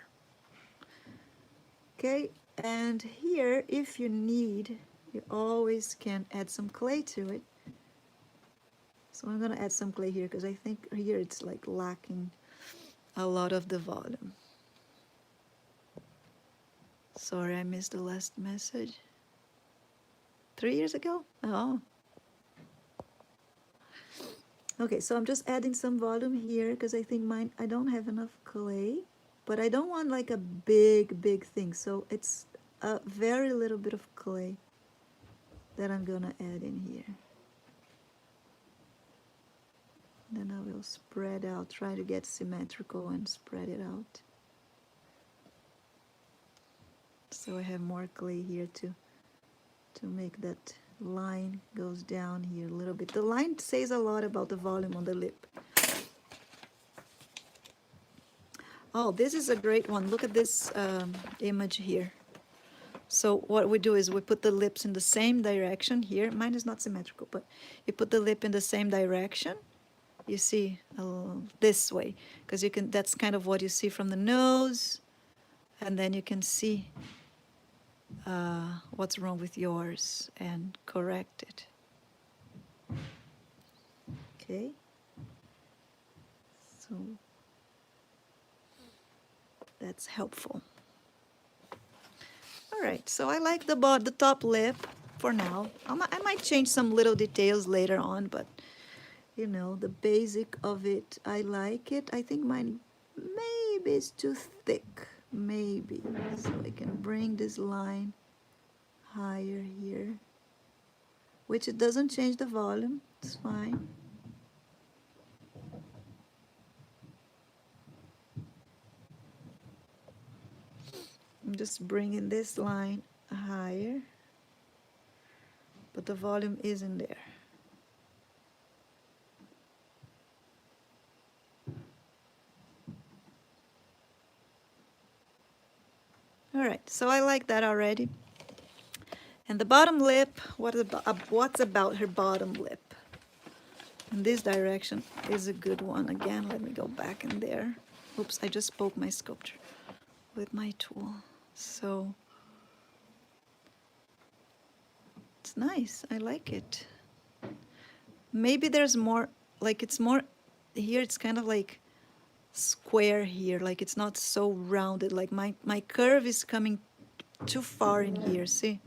Okay, and here, if you need, you always can add some clay to it. So I'm gonna add some clay here because I think here it's like lacking a lot of the volume. Sorry, I missed the last message. 3 years ago? Oh. Okay, so I'm just adding some volume here because I think mine, I don't have enough clay, but I don't want like a big thing. So it's a very little bit of clay that I'm gonna add in here. Then I will spread out, try to get symmetrical and spread it out. So I have more clay here to make that line goes down here a little bit. The line says a lot about the volume on the lip. Oh, this is a great one. Look at this image here. So what we do is we put the lips in the same direction here. Mine is not symmetrical, but you put the lip in the same direction. You see this way, because you can. That's kind of what you see from the nose, and then you can see what's wrong with yours and correct it. Okay. So that's helpful. All right, so I like the top lip for now. I might change some little details later on, but you know, the basic of it, I like it. I think mine maybe is too thick, maybe. So I can bring this line higher here, which it doesn't change the volume, it's fine. I'm just bringing this line higher, but the volume isn't there. All right, so I like that already. And the bottom lip, what's about her bottom lip? In this direction is a good one. Again, let me go back in there. Oops, I just spoke my sculpture with my tool. So it's nice, I like it. Maybe there's more, like it's more, here it's kind of like square here, like it's not so rounded, like my curve is coming too far in here, see?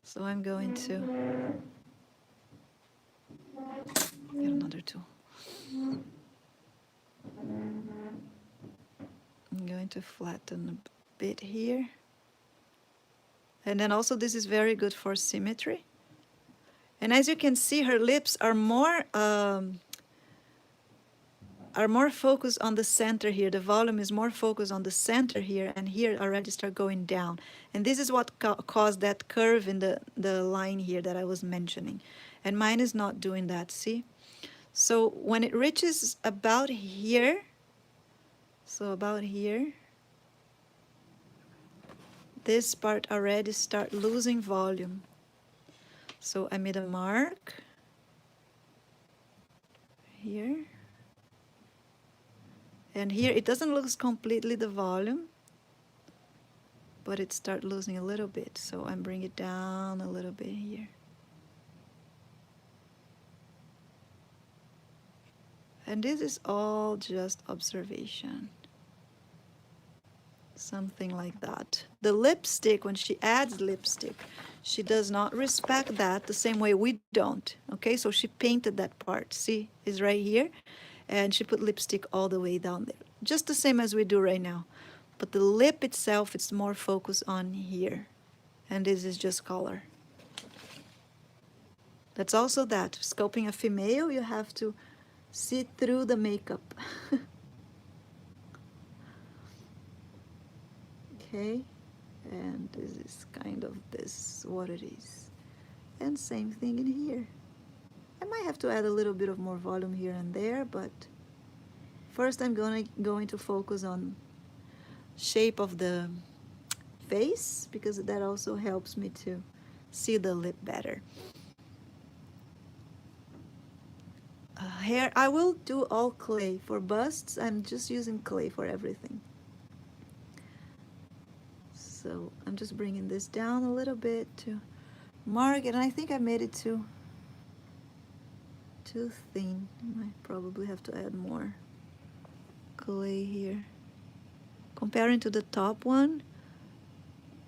So I'm going to get another tool. I'm going to flatten a bit here. And then also this is very good for symmetry. And as you can see, her lips are more focused on the center here. The volume is more focused on the center here, and here already start going down. And this is what caused that curve in the line here that I was mentioning. And mine is not doing that, see? So when it reaches about here, so about here, this part already start losing volume. So I made a mark here. And here it doesn't lose completely the volume, but it starts losing a little bit. So I'm bringing it down a little bit here. And this is all just observation. Something like that. The lipstick, when she adds lipstick, she does not respect that the same way we don't. Okay, so she painted that part. See, it's right here. And she put lipstick all the way down there. Just the same as we do right now. But the lip itself, it's more focused on here. And this is just color. That's also that. Sculpting a female, you have to see through the makeup. Okay. And this is kind of this, what it is. And same thing in here. I might have to add a little bit of more volume here and there, but first I'm going to focus on shape of the face, because that also helps me to see the lip better. Hair, I will do all clay. For busts, I'm just using clay for everything. So I'm just bringing this down a little bit to mark it, and I think I made it too thin. I might probably have to add more clay here. Comparing to the top one,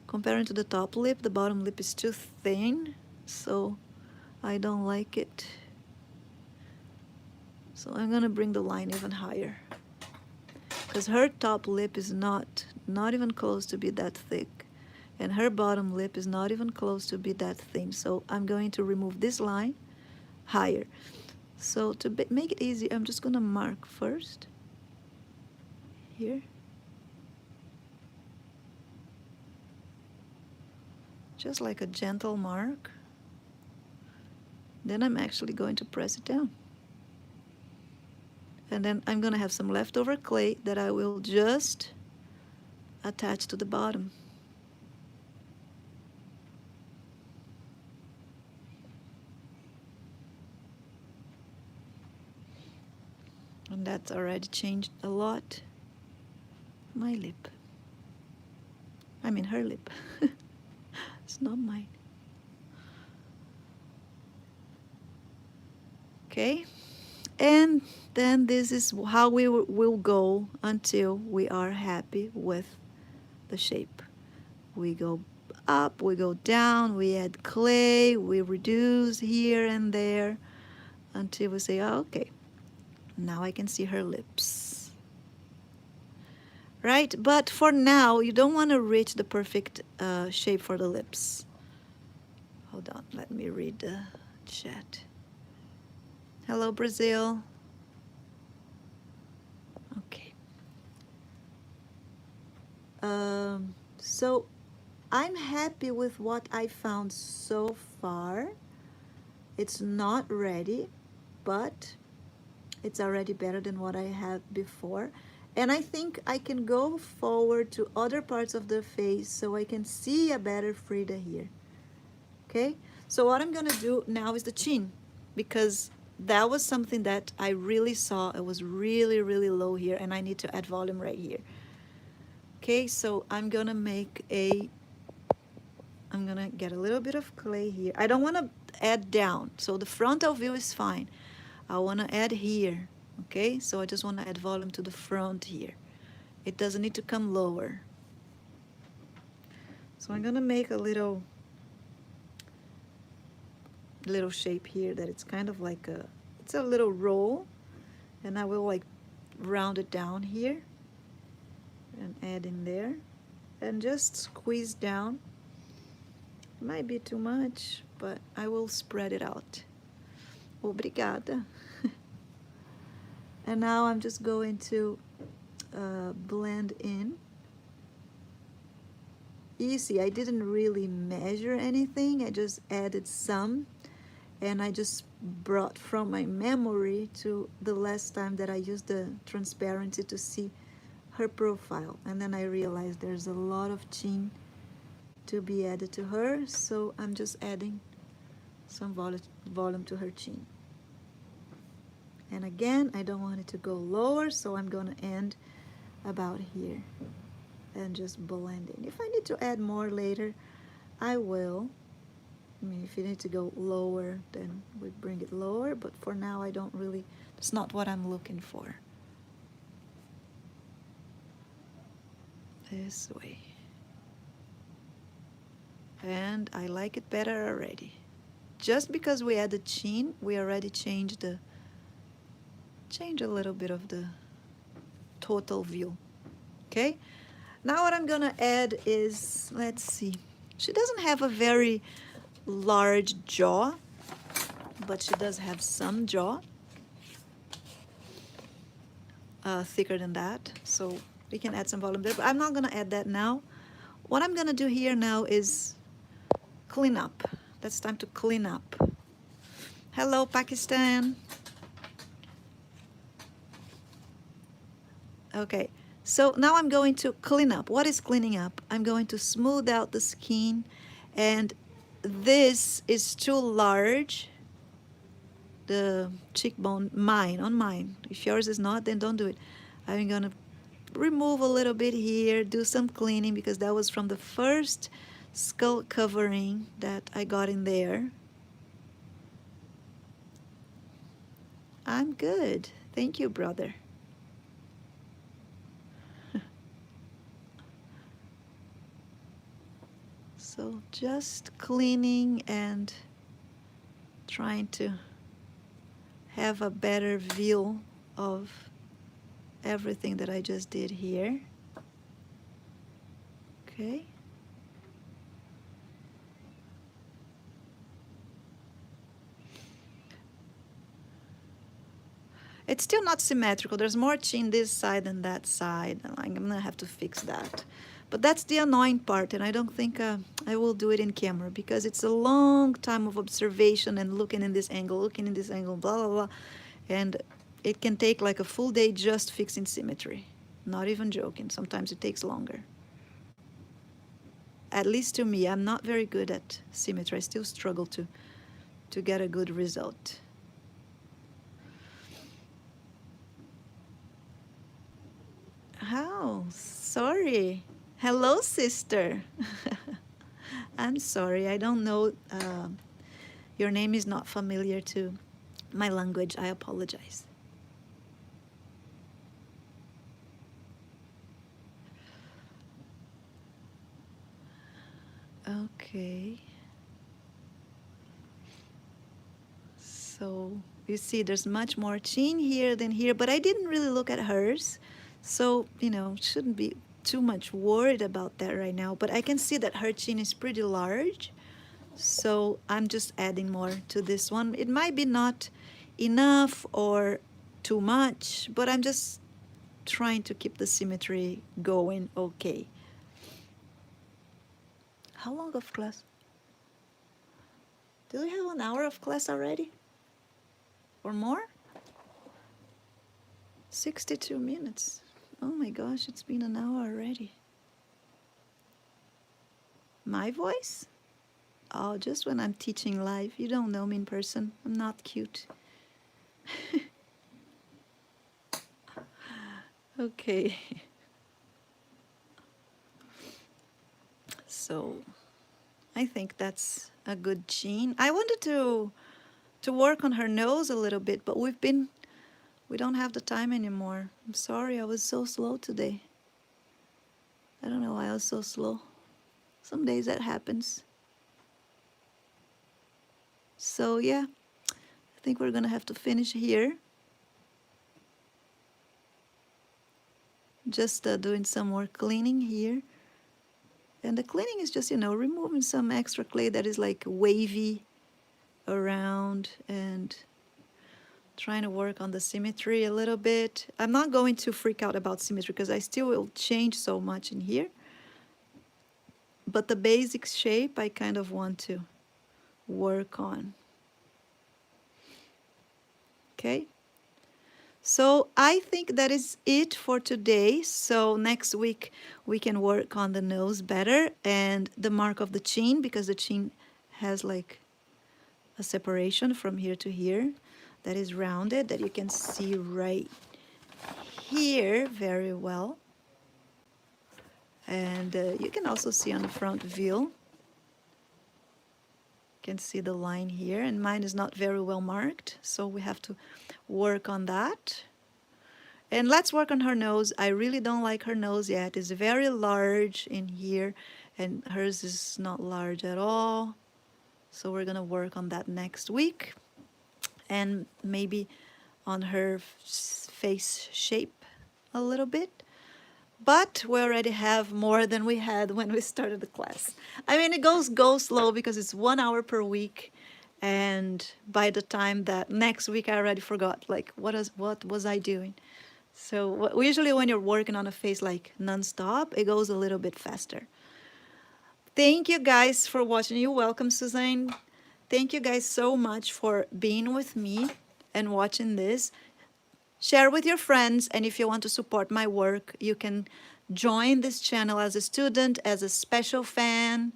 comparing to the top lip, the bottom lip is too thin, so I don't like it. So I'm gonna bring the line even higher, because her top lip is not even close to be that thick, and her bottom lip is not even close to be that thin. So I'm going to remove this line higher. So to make it easy, I'm just gonna mark first here. Just like a gentle mark. Then I'm actually going to press it down. And then I'm gonna have some leftover clay that I will just attach to the bottom. And that's already changed a lot my lip. I mean her lip. It's not mine. Okay, and then this is how we will go until we are happy with the shape. We go up, we go down, we add clay, we reduce here and there until we say, oh, okay, now I can see her lips. Right? But for now, you don't want to reach the perfect shape for the lips. Hold on, let me read the chat. Hello, Brazil. Okay. So I'm happy with what I found so far. It's not ready, but it's already better than what I had before. And I think I can go forward to other parts of the face so I can see a better Frida here. Okay, so what I'm gonna do now is the chin, because that was something that I really saw. It was really, really low here, and I need to add volume right here. Okay, so I'm gonna get a little bit of clay here. I don't wanna add down, so the frontal view is fine. I wanna add here, okay? So I just wanna add volume to the front here. It doesn't need to come lower. So I'm gonna make a little shape here that it's kind of like it's a little roll, and I will like round it down here and add in there and just squeeze down. It might be too much, but I will spread it out. Obrigada. And now I'm just going to blend in. You see, I didn't really measure anything. I just added some, and I just brought from my memory to the last time that I used the transparency to see her profile. And then I realized there's a lot of chin to be added to her, so I'm just adding some volume to her chin. And again, I don't want it to go lower, so I'm gonna end about here and just blend in. If I need to add more later, I will. I mean, if you need to go lower, then we bring it lower, but for now I don't really, it's not what I'm looking for. This way. And I like it better already. Just because we added chin, we already changed a little bit of the total view. Okay? Now what I'm gonna add is, let's see, she doesn't have a very large jaw, but she does have some jaw, thicker than that, so we can add some volume there, but I'm not gonna add that now. what I'm gonna do here now is clean up. That's time to clean up. Hello, Pakistan. Okay, so now I'm going to clean up. What is cleaning up? I'm going to smooth out the skin, and this is too large. The cheekbone, on mine. If yours is not, then don't do it. I'm gonna remove a little bit here, do some cleaning, because that was from the first skull covering that I got in there. I'm good. Thank you, brother. So just cleaning and trying to have a better view of everything that I just did here. Okay. It's still not symmetrical. There's more chin this side than that side. I'm gonna have to fix that. But that's the annoying part, and I don't think I will do it in camera, because it's a long time of observation and looking in this angle, blah, blah, blah. And it can take like a full day just fixing symmetry. Not even joking. Sometimes it takes longer. At least to me, I'm not very good at symmetry. I still struggle to get a good result. How? Sorry. Hello, sister. I'm sorry. I don't know. Your name is not familiar to my language. I apologize. Okay. So you see there's much more chin here than here, but I didn't really look at hers. So, you know, shouldn't be too much worried about that right now. But I can see that her chin is pretty large. So I'm just adding more to this one. It might be not enough or too much, but I'm just trying to keep the symmetry going okay. How long of class? Do we have 1 hour of class already? Or more? 62 minutes. Oh my gosh, it's been an hour already. My voice? Oh, just when I'm teaching live. You don't know me in person. I'm not cute. Okay. So I think that's a good chin. I wanted to work on her nose a little bit, but we don't have the time anymore. I'm sorry, I was so slow today. I don't know why I was so slow. Some days that happens. So yeah, I think we're gonna have to finish here. Just doing some more cleaning here. And the cleaning is just, you know, removing some extra clay that is like wavy around and trying to work on the symmetry a little bit. I'm not going to freak out about symmetry because I still will change so much in here. But the basic shape I kind of want to work on. Okay. So I think that is it for today. So next week we can work on the nose better and the mark of the chin, because the chin has like a separation from here to here that is rounded, that you can see right here very well. And you can also see on the front view. You can see the line here, and mine is not very well marked, so we have to work on that. And let's work on her nose. I really don't like her nose yet. It's very large in here, and hers is not large at all. So we're gonna work on that next week, and maybe on her face shape a little bit. But we already have more than we had when we started the class. I mean, it goes slow because it's 1 hour per week. And by the time that next week, I already forgot, like, what was I doing? So usually when you're working on a face like nonstop, it goes a little bit faster. Thank you guys for watching. You're welcome, Suzanne. Thank you guys so much for being with me and watching this. Share with your friends, and if you want to support my work, you can join this channel as a student, as a special fan,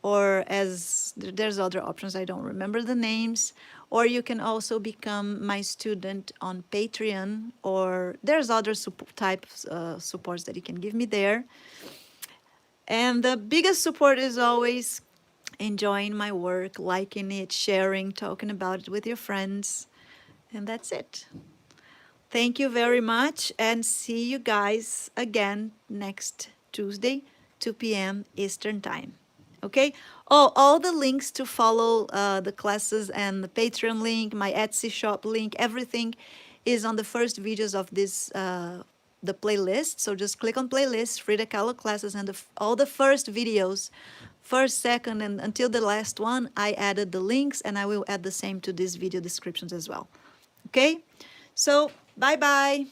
or as there's other options, I don't remember the names, or you can also become my student on Patreon, or there's other types supports that you can give me there. And the biggest support is always enjoying my work, liking it, sharing, talking about it with your friends, and that's it. Thank you very much, and see you guys again next Tuesday, 2 p.m. Eastern Time. Okay? Oh, all the links to follow the classes and the Patreon link, my Etsy shop link, everything is on the first videos of this the playlist. So just click on playlist, Frida Kahlo classes, and all the first videos, first, second, and until the last one, I added the links, and I will add the same to these video descriptions as well. Okay? So, bye-bye.